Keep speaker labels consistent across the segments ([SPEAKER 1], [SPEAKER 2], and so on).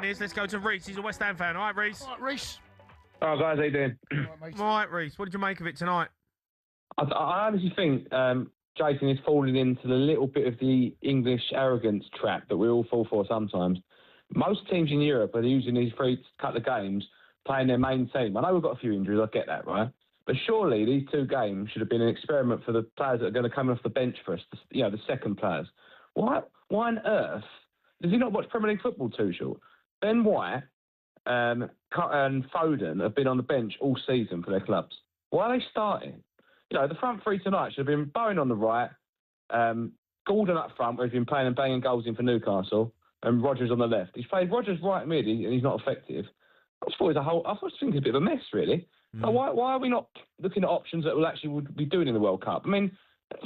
[SPEAKER 1] Let's go to Reese. He's a West Ham fan. All right, Reese?
[SPEAKER 2] All right, Reese.
[SPEAKER 3] Oh, guys, how you doing?
[SPEAKER 1] All right, Reese. What did you make of it tonight?
[SPEAKER 3] I honestly think Jason is falling into the little bit of the English arrogance trap that we all fall for sometimes. Most teams in Europe are using these free couple of games playing their main team. I know we've got a few injuries, I get that, right? But surely these 2 games should have been an experiment for the players that are going to come off the bench for us, the second players. Why on earth does he not watch Premier League football too short? Ben White and Foden have been on the bench all season for their clubs. Why are they starting? The front 3 tonight should have been Bowen on the right, Gordon up front, where he's been playing and banging goals in for Newcastle, and Rodgers on the left. He's played Rodgers right mid, and he's not effective. I think it's a bit of a mess, really. Like, why are we not looking at options that would be doing in the World Cup? I mean,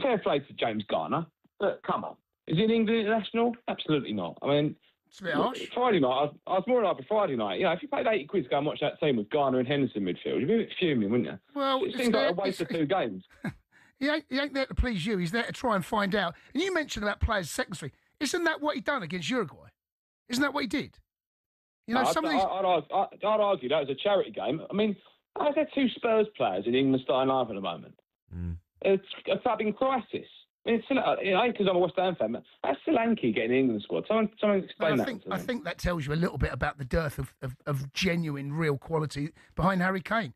[SPEAKER 3] fair play to James Garner, but come on. Is he an England international? Absolutely not. I mean,
[SPEAKER 2] it's a bit harsh.
[SPEAKER 3] Friday night, I was more than happy Friday night. If you paid 80 quid to go and watch that team with Garner and Henderson midfield, you'd be a bit fuming, wouldn't you?
[SPEAKER 2] Well,
[SPEAKER 3] it seems like a waste of 2 games.
[SPEAKER 2] He ain't there to please you. He's there to try and find out. And you mentioned about players' secondary. Isn't that what he done against Uruguay? Isn't that what he did? Some of these...
[SPEAKER 3] I'd argue that was a charity game. I mean, I've had 2 Spurs players in England starting live at the moment. It's a club in crisis. I mean, it ain't because I'm a West Ham fan, but that's Solanke getting the England squad. Someone explain that to me.
[SPEAKER 2] I think that tells you a little bit about the dearth of genuine, real quality behind Harry Kane.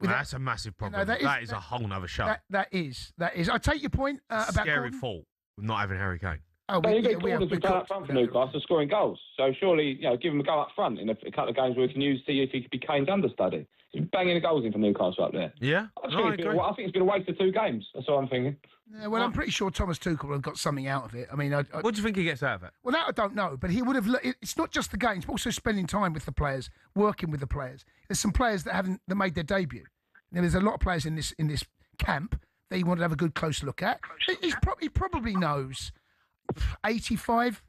[SPEAKER 1] That's a massive problem. That is a whole other show.
[SPEAKER 2] That is. I take your point about
[SPEAKER 1] scary
[SPEAKER 2] Gordon.
[SPEAKER 1] fault with not having Harry Kane.
[SPEAKER 3] Oh, Gordon's been playing up front for Newcastle, scoring goals. So surely, give him a go up front in a couple of games where we can see if he could be Kane's understudy. He's banging the goals in for Newcastle up there.
[SPEAKER 1] Yeah,
[SPEAKER 3] I think it's been a waste of 2 games. That's what I'm thinking.
[SPEAKER 2] Yeah, well, I'm pretty sure Thomas Tuchel would have got something out of it. I mean,
[SPEAKER 1] what do you think he gets out of it?
[SPEAKER 2] Well, that I don't know, but he would have. It's not just the games, but also spending time with the players, working with the players. There's some players that made their debut. There's a lot of players in this camp that he wanted to have a good close look at. He probably knows 85%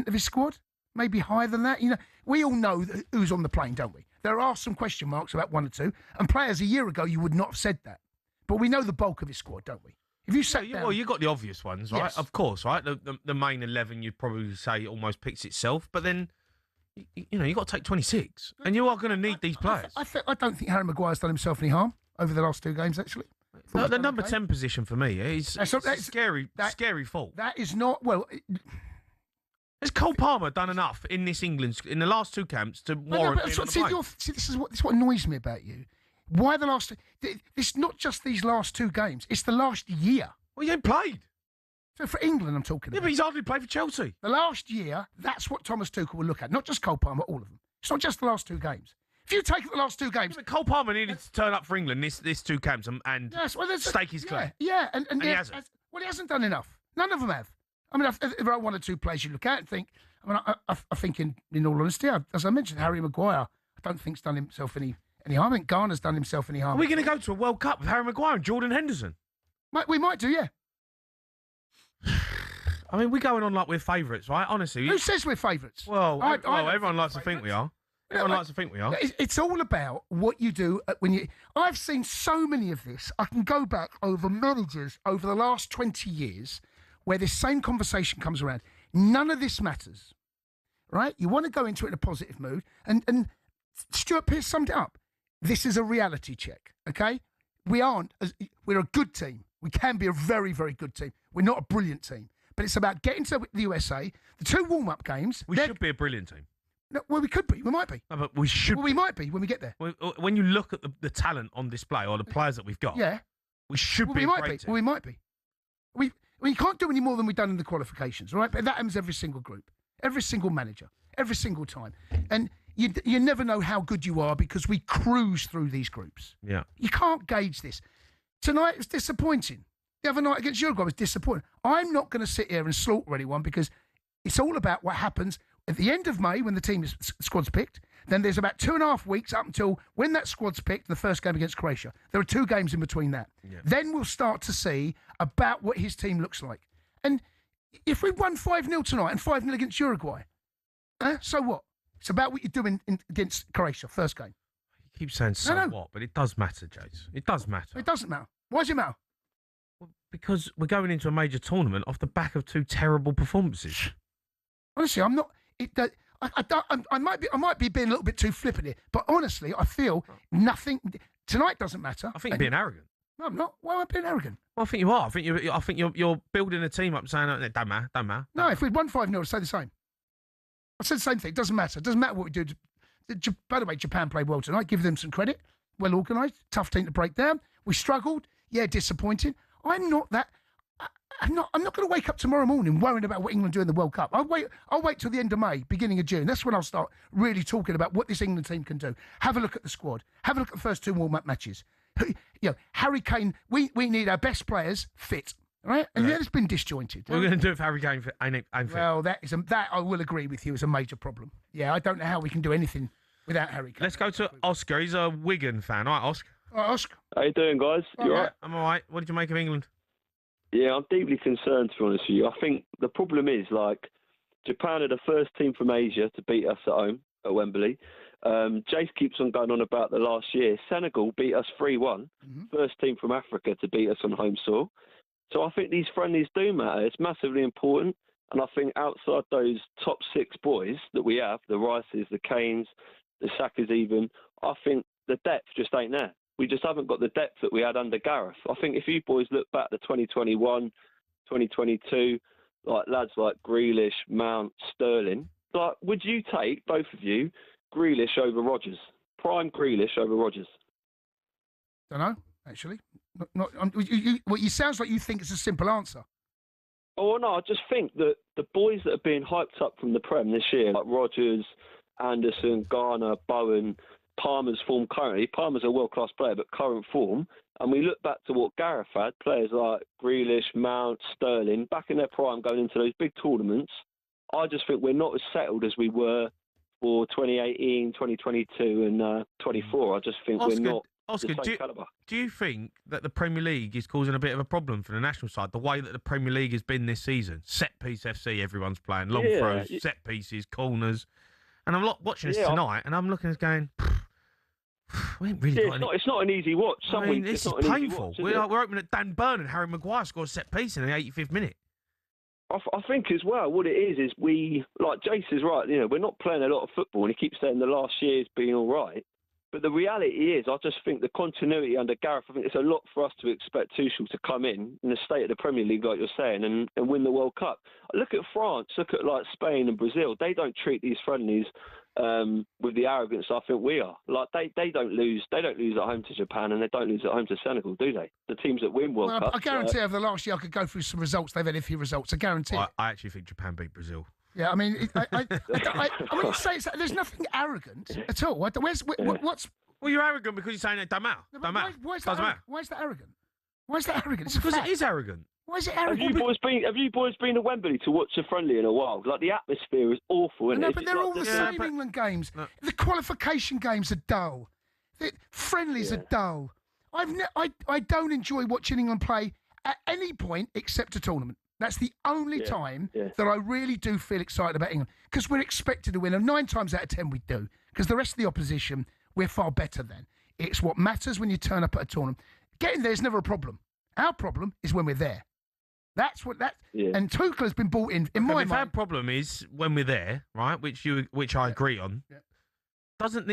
[SPEAKER 2] of his squad, maybe higher than that. We all know who's on the plane, don't we? There are some question marks about 1 or 2, and players a year ago you would not have said that, but we know the bulk of his squad, don't we? If you sat down,
[SPEAKER 1] well, you got the obvious ones, right? Yes. Of course, right? The main 11 you'd probably say almost picks itself, but then you got to take 26, and you are going to need these players.
[SPEAKER 2] I don't think Harry Maguire's done himself any harm over the last 2 games, actually.
[SPEAKER 1] The number 10 position for me is scary fault.
[SPEAKER 2] That is not, well...
[SPEAKER 1] Has Cole Palmer done enough in this England, in the last 2 camps to warrant being on the plane?
[SPEAKER 2] This is what annoys me about you. Why the last... It's not just these last 2 games. It's the last year.
[SPEAKER 1] Well, he ain't played.
[SPEAKER 2] So for England, I'm talking about.
[SPEAKER 1] Yeah, but he's hardly played for Chelsea.
[SPEAKER 2] The last year, that's what Thomas Tuchel will look at. Not just Cole Palmer, all of them. It's not just the last 2 games. If you take the last 2 games...
[SPEAKER 1] Yeah, but Cole Palmer needed to turn up for England this 2 camps and stake his claim.
[SPEAKER 2] Yeah, and
[SPEAKER 1] he hasn't.
[SPEAKER 2] Well, he hasn't done enough. None of them have. I mean, there are 1 or 2 players you look at and think... I think, in all honesty, as I mentioned, Harry Maguire, I don't think's done himself any harm. I think Garner's done himself any harm.
[SPEAKER 1] Are we going to go to a World Cup with Harry Maguire and Jordan Henderson?
[SPEAKER 2] We might do, yeah.
[SPEAKER 1] I mean, we're going on like we're favourites, right? Honestly.
[SPEAKER 2] Who says we're favourites?
[SPEAKER 1] Well, everyone likes to think we are. Everyone likes to think we are.
[SPEAKER 2] It's all about what you do when you... I've seen so many of this. I can go back over managers over the last 20 years where this same conversation comes around. None of this matters, right? You want to go into it in a positive mood. And Stuart Pearce summed it up. This is a reality check, okay? We're a good team. We can be a very, very good team. We're not a brilliant team. But it's about getting to the USA. The 2 warm-up games...
[SPEAKER 1] We should be a brilliant team.
[SPEAKER 2] No, well, we could be. We might be.
[SPEAKER 1] No, but we should.
[SPEAKER 2] Well, we might be when we get there.
[SPEAKER 1] When you look at the talent on display or the players that we've got, we should be a great team.
[SPEAKER 2] Well, we might be. You can't do any more than we've done in the qualifications, right? But that happens every single group, every single manager, every single time. And you never know how good you are because we cruise through these groups.
[SPEAKER 1] Yeah.
[SPEAKER 2] You can't gauge this. Tonight was disappointing. The other night against Uruguay was disappointing. I'm not going to sit here and slaughter anyone because it's all about what happens at the end of May when the squad's picked. Then there's about 2.5 weeks up until when that squad's picked, the first game against Croatia. There are 2 games in between that. Yeah. Then we'll start to see about what his team looks like. And if we won 5-0 tonight and 5-0 against Uruguay, so what? It's about what you're doing against Croatia, first game.
[SPEAKER 1] You keep saying what, but it does matter, Jace. It does matter.
[SPEAKER 2] It doesn't matter. Why does it matter?
[SPEAKER 1] Well, because we're going into a major tournament off the back of 2 terrible performances.
[SPEAKER 2] Honestly, I'm not... I might be being a little bit too flippant here, but honestly, I feel nothing tonight doesn't matter.
[SPEAKER 1] I think you're being arrogant.
[SPEAKER 2] No, I'm not. Why am I being arrogant?
[SPEAKER 1] Well, I think you are. I think you're building a team up saying it don't matter.
[SPEAKER 2] No, if we'd won 5-0, I'd say the same. I said the same thing. It doesn't matter. It doesn't matter what we do. By the way, Japan played well tonight. Give them some credit. Well organised. Tough team to break down. We struggled. Yeah, disappointing. I'm not going to wake up tomorrow morning worrying about what England do in the World Cup. I'll wait till the end of May, beginning of June. That's when I'll start really talking about what this England team can do. Have a look at the squad. Have a look at the first 2 warm-up matches. Harry Kane. We need our best players fit. Right? And it's been disjointed.
[SPEAKER 1] We're going to do it if Harry Kane ain't fit.
[SPEAKER 2] Well, that I will agree with you is a major problem. Yeah, I don't know how we can do anything without Harry Kane.
[SPEAKER 1] Let's go to Oscar. He's a Wigan fan. All right, Oscar.
[SPEAKER 2] All right, Oscar.
[SPEAKER 4] How you doing, guys? You all right?
[SPEAKER 1] I'm all right. What did you make of England?
[SPEAKER 4] Yeah, I'm deeply concerned, to be honest with you. I think the problem is, Japan are the first team from Asia to beat us at home at Wembley. Jace keeps on going on about the last year. Senegal beat us 3-1. First team from Africa to beat us on home soil. So I think these friendlies do matter. It's massively important. And I think outside those top 6 boys that we have, the Rices, the Kanes, the Sakas even, I think the depth just ain't there. We just haven't got the depth that we had under Gareth. I think if you boys look back to 2021, 2022, lads like Grealish, Mount, Sterling, would you take, both of you, Grealish over Rodgers? Prime Grealish over Rodgers?
[SPEAKER 2] Don't know, actually. It sounds like you think it's a simple answer.
[SPEAKER 4] Oh, no, I just think that the boys that are being hyped up from the Prem this year, like Rodgers, Anderson, Garner, Bowen, Palmer's form currently. Palmer's a world-class player, but current form. And we look back to what Gareth had, players like Grealish, Mount, Sterling, back in their prime going into those big tournaments. I just think we're not as settled as we were for 2018, 2022 and 24. I just think we're not
[SPEAKER 1] Oscar,
[SPEAKER 4] the same calibre.
[SPEAKER 1] Do you think that the Premier League is causing a bit of a problem for the national side? The way that the Premier League has been this season. Set-piece FC, everyone's playing. Long throws, set-pieces, corners. And I'm watching this tonight, and I'm looking and going... We ain't really
[SPEAKER 4] it's not an easy watch.
[SPEAKER 1] This is painful. We're opening at Dan Burn and Harry Maguire scored a set piece in the 85th minute.
[SPEAKER 4] I think as well, what it is we, like Jace is right, we're not playing a lot of football, and he keeps saying the last year's been all right. But the reality is, I just think the continuity under Gareth, I think it's a lot for us to expect Tuchel to come in the state of the Premier League, like you're saying, and win the World Cup. Look at France, look at Spain and Brazil. They don't treat these friendlies with the arrogance I think we are. They don't lose at home to Japan, and they don't lose at home to Senegal, do they? The teams that win World Cups.
[SPEAKER 2] I guarantee over the last year I could go through some results. They've had a few results. I guarantee.
[SPEAKER 1] I actually think Japan beat Brazil.
[SPEAKER 2] Yeah, I mean, you say it's, there's nothing arrogant at all. What's?
[SPEAKER 1] Well, you're arrogant because you're saying it don't matter.
[SPEAKER 2] No,
[SPEAKER 1] don't matter.
[SPEAKER 2] Why is that arrogant? Why is that arrogant? It's
[SPEAKER 1] because it is arrogant.
[SPEAKER 2] Why is it arrogant?
[SPEAKER 4] Have you boys been to Wembley to watch a friendly in a while? The atmosphere is awful.
[SPEAKER 2] No, but they're all the same England games. No. The qualification games are dull. The friendlies are dull. I don't enjoy watching England play at any point except a tournament. That's the only time that I really do feel excited about England, because we're expected to win, and 9 times out of 10 we do, because the rest of the opposition, we're far better than. It's what matters when you turn up at a tournament. Getting there is never a problem. Our problem is when we're there. That's what that. Yeah. And Tuchel has been brought in my mind.
[SPEAKER 1] Our problem is when we're there, right? Which I agree on. Yeah. Doesn't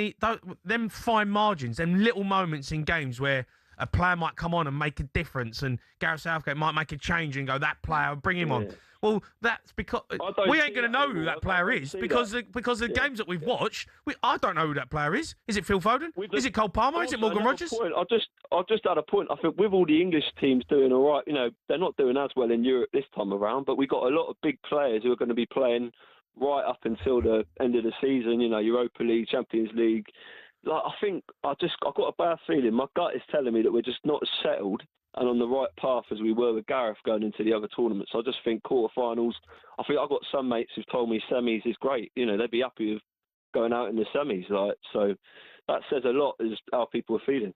[SPEAKER 1] them fine margins, them little moments in games where a player might come on and make a difference, and Gareth Southgate might make a change and go, that player, bring him on. Well, that's because we ain't going to know who that player is because the games that we've watched, I don't know who that player is. Is it Phil Foden? Is it Cole Palmer? Is it Morgan Rogers?
[SPEAKER 4] I've just had a point. I think with all the English teams doing all right, they're not doing as well in Europe this time around, but we've got a lot of big players who are going to be playing right up until the end of the season, Europa League, Champions League. I think I've got a bad feeling. My gut is telling me that we're just not as settled and on the right path as we were with Gareth going into the other tournaments. I just think quarterfinals. I think I've got some mates who've told me semis is great. They'd be happy with going out in the semis. So that says a lot as how people are feeling.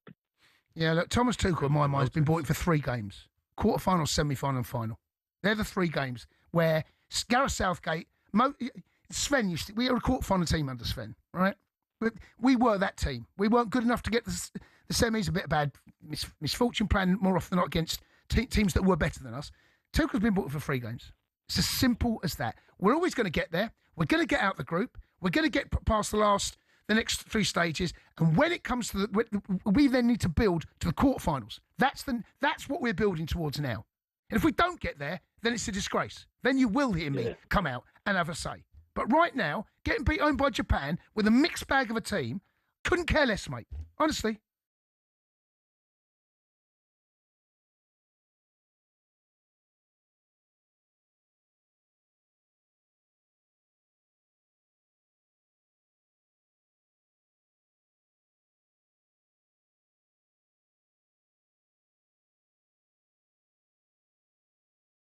[SPEAKER 2] Yeah, look, Thomas Tuchel, in my mind, has been brought in for 3 games: quarterfinal, semi-final, and final. They're the 3 games where Gareth Southgate, Sven, we were a quarterfinal team under Sven, right? We were that team. We weren't good enough to get the semis. A bit of bad misfortune, playing more often than not against teams that were better than us. Tuchel's been brought for 3 games. It's as simple as that. We're always going to get there. We're going to get out the group. We're going to get past the next 3 stages, and when it comes to we then need to build to the quarterfinals. That's what we're building towards now. And if we don't get there, then it's a disgrace. Then you will hear me come out and have a say. But right now, getting beat home by Japan with a mixed bag of a team, couldn't care less, mate. Honestly.